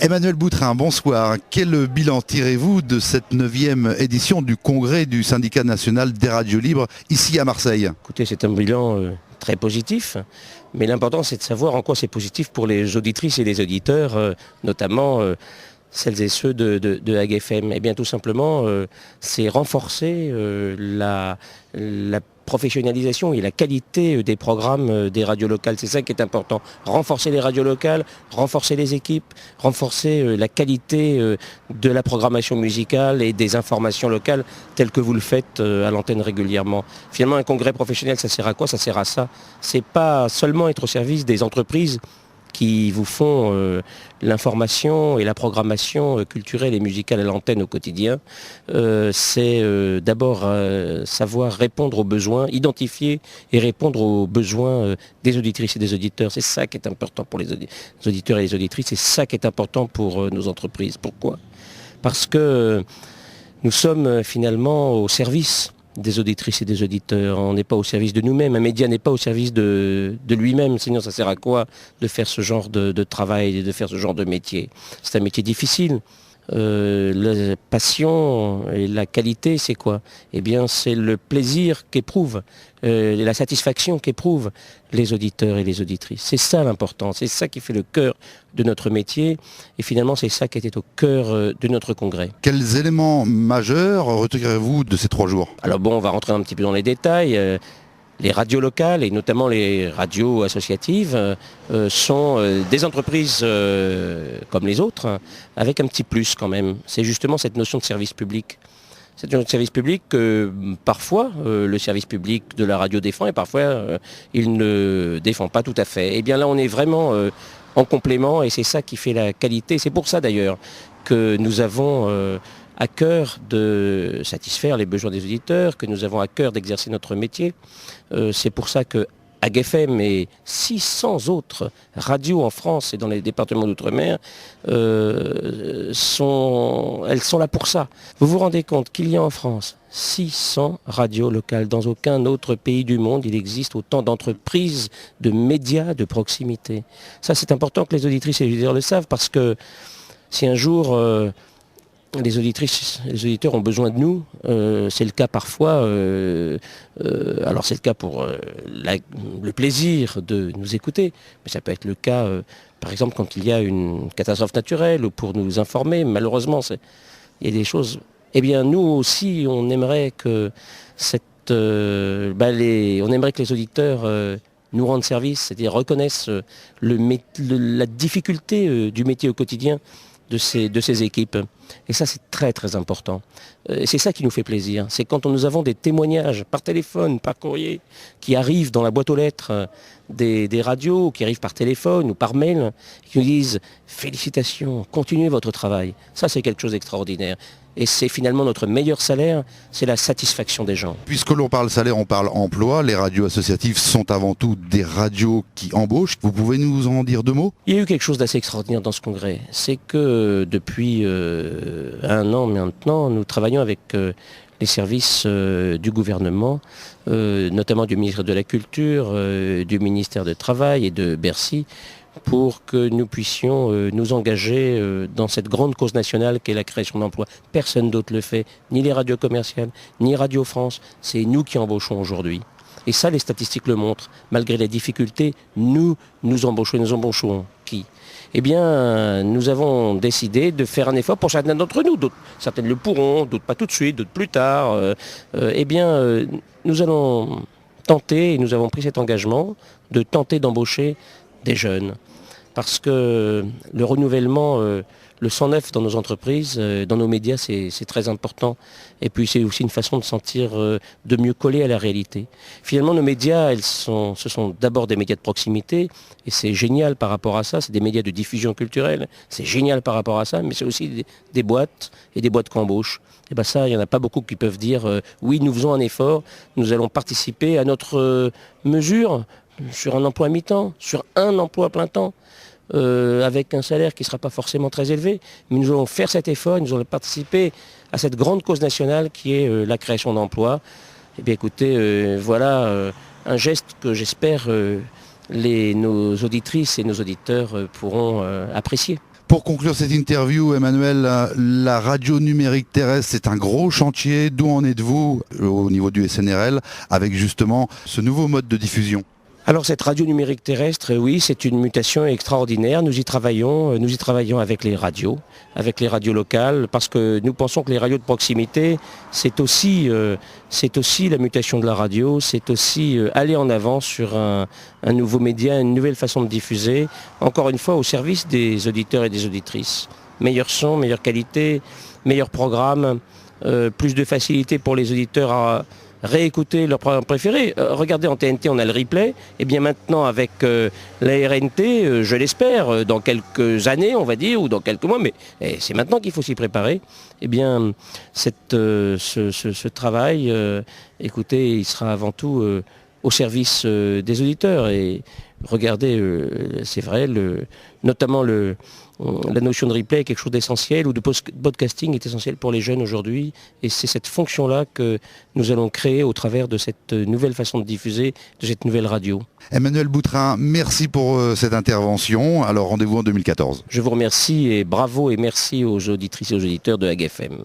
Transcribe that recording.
Emmanuel Boutrin, bonsoir. Quel bilan tirez-vous de cette 9e édition du congrès du syndicat national des radios libres ici à Marseille? Écoutez, c'est un bilan très positif, mais l'important c'est de savoir en quoi c'est positif pour les auditrices et les auditeurs, notamment celles et ceux de AGFM. Eh bien tout simplement, c'est renforcer la professionnalisation et la qualité des programmes des radios locales. C'est ça qui est important. Renforcer les radios locales, renforcer les équipes, renforcer la qualité de la programmation musicale et des informations locales telles que vous le faites à l'antenne régulièrement. Finalement, un congrès professionnel, ça sert à quoi? Ça sert à ça. C'est pas seulement être au service des entreprises qui vous font l'information et la programmation culturelle et musicale à l'antenne au quotidien. C'est d'abord savoir répondre aux besoins, identifier et répondre aux besoins des auditrices et des auditeurs. C'est ça qui est important pour les auditeurs et les auditrices, c'est ça qui est important pour nos entreprises. Pourquoi? Parce que nous sommes finalement au service des auditrices et des auditeurs. On n'est pas au service de nous-mêmes. Un média n'est pas au service de lui-même. Sinon, ça sert à quoi de faire ce genre de travail et de faire ce genre de métier? C'est un métier difficile. La passion et la qualité, c'est quoi? Eh bien, c'est le plaisir qu'éprouvent, la satisfaction qu'éprouvent les auditeurs et les auditrices. C'est ça l'important, c'est ça qui fait le cœur de notre métier et finalement c'est ça qui était au cœur de notre congrès. Quels éléments majeurs retirez-vous de ces 3 jours? Alors bon, on va rentrer un petit peu dans les détails. Les radios locales et notamment les radios associatives sont des entreprises comme les autres, avec un petit plus quand même. C'est justement cette notion de service public. Cette notion de service public que parfois le service public de la radio défend et parfois il ne défend pas tout à fait. Et bien là on est vraiment en complément et c'est ça qui fait la qualité. C'est pour ça d'ailleurs que nous avons à cœur de satisfaire les besoins des auditeurs, que nous avons à cœur d'exercer notre métier. C'est pour ça que AGFM et 600 autres radios en France et dans les départements d'outre-mer, elles sont là pour ça. Vous vous rendez compte qu'il y a en France 600 radios locales. Dans aucun autre pays du monde, il existe autant d'entreprises, de médias de proximité. Ça, c'est important que les auditrices et les auditeurs le savent parce que si un jour les auditrices et les auditeurs ont besoin de nous, c'est le cas parfois, alors c'est le cas pour le plaisir de nous écouter, mais ça peut être le cas par exemple quand il y a une catastrophe naturelle ou pour nous informer, malheureusement il y a des choses. Eh bien nous aussi on aimerait que on aimerait que les auditeurs nous rendent service, c'est-à-dire reconnaissent la difficulté du métier au quotidien de ces équipes. Et ça, c'est très très important. Et c'est ça qui nous fait plaisir. C'est quand nous avons des témoignages par téléphone, par courrier, qui arrivent dans la boîte aux lettres des radios, qui arrivent par téléphone ou par mail, qui nous disent « Félicitations, continuez votre travail ». Ça, c'est quelque chose d'extraordinaire. Et c'est finalement notre meilleur salaire, c'est la satisfaction des gens. Puisque l'on parle salaire, on parle emploi. Les radios associatives sont avant tout des radios qui embauchent. Vous pouvez nous en dire 2 mots? Il y a eu quelque chose d'assez extraordinaire dans ce congrès. C'est que depuis 1 an maintenant, nous travaillons avec les services du gouvernement, notamment du ministère de la Culture, du ministère du Travail et de Bercy, pour que nous puissions nous engager dans cette grande cause nationale qu'est la création d'emplois. Personne d'autre le fait, ni les radios commerciales, ni Radio France. C'est nous qui embauchons aujourd'hui. Et ça, les statistiques le montrent. Malgré les difficultés, nous embauchons. Nous embauchons qui? Eh bien, nous avons décidé de faire un effort pour certains d'entre nous. Certaines le pourront, d'autres pas tout de suite, d'autres plus tard. Nous allons tenter, et nous avons pris cet engagement, de tenter d'embaucher des jeunes. Parce que le renouvellement, le sang neuf dans nos entreprises, dans nos médias, c'est très important. Et puis c'est aussi une façon de sentir, de mieux coller à la réalité. Finalement, nos médias, ce sont d'abord des médias de proximité, et c'est génial par rapport à ça, c'est des médias de diffusion culturelle, c'est génial par rapport à ça, mais c'est aussi des boîtes, et des boîtes qu'embauchent. Et bien ça, il n'y en a pas beaucoup qui peuvent dire, oui, nous faisons un effort, nous allons participer à notre mesure, sur un emploi à mi-temps, sur un emploi à plein temps, avec un salaire qui ne sera pas forcément très élevé, mais nous allons faire cet effort, nous allons participer à cette grande cause nationale qui est la création d'emplois. Eh bien écoutez, voilà un geste que j'espère nos auditrices et nos auditeurs pourront apprécier. Pour conclure cette interview, Emmanuel, la radio numérique terrestre, c'est un gros chantier. D'où en êtes-vous au niveau du SNRL avec justement ce nouveau mode de diffusion ? Alors cette radio numérique terrestre, oui, c'est une mutation extraordinaire. Nous y travaillons avec les radios locales, parce que nous pensons que les radios de proximité, c'est aussi la mutation de la radio, c'est aussi aller en avant sur un nouveau média, une nouvelle façon de diffuser, encore une fois au service des auditeurs et des auditrices. Meilleur son, meilleure qualité, meilleur programme, plus de facilité pour les auditeurs à réécouter leur programme préféré. Regardez, en TNT, on a le replay. Et bien maintenant, avec la RNT, je l'espère, dans quelques années, on va dire, ou dans quelques mois, mais c'est maintenant qu'il faut s'y préparer. Eh bien, ce travail, écoutez, il sera avant tout au service des auditeurs. Et regardez, c'est vrai, notamment la notion de replay est quelque chose d'essentiel, ou de podcasting est essentiel pour les jeunes aujourd'hui. Et c'est cette fonction-là que nous allons créer au travers de cette nouvelle façon de diffuser, de cette nouvelle radio. Emmanuel Boutrin, merci pour cette intervention. Alors rendez-vous en 2014. Je vous remercie et bravo et merci aux auditrices et aux auditeurs de AGFM.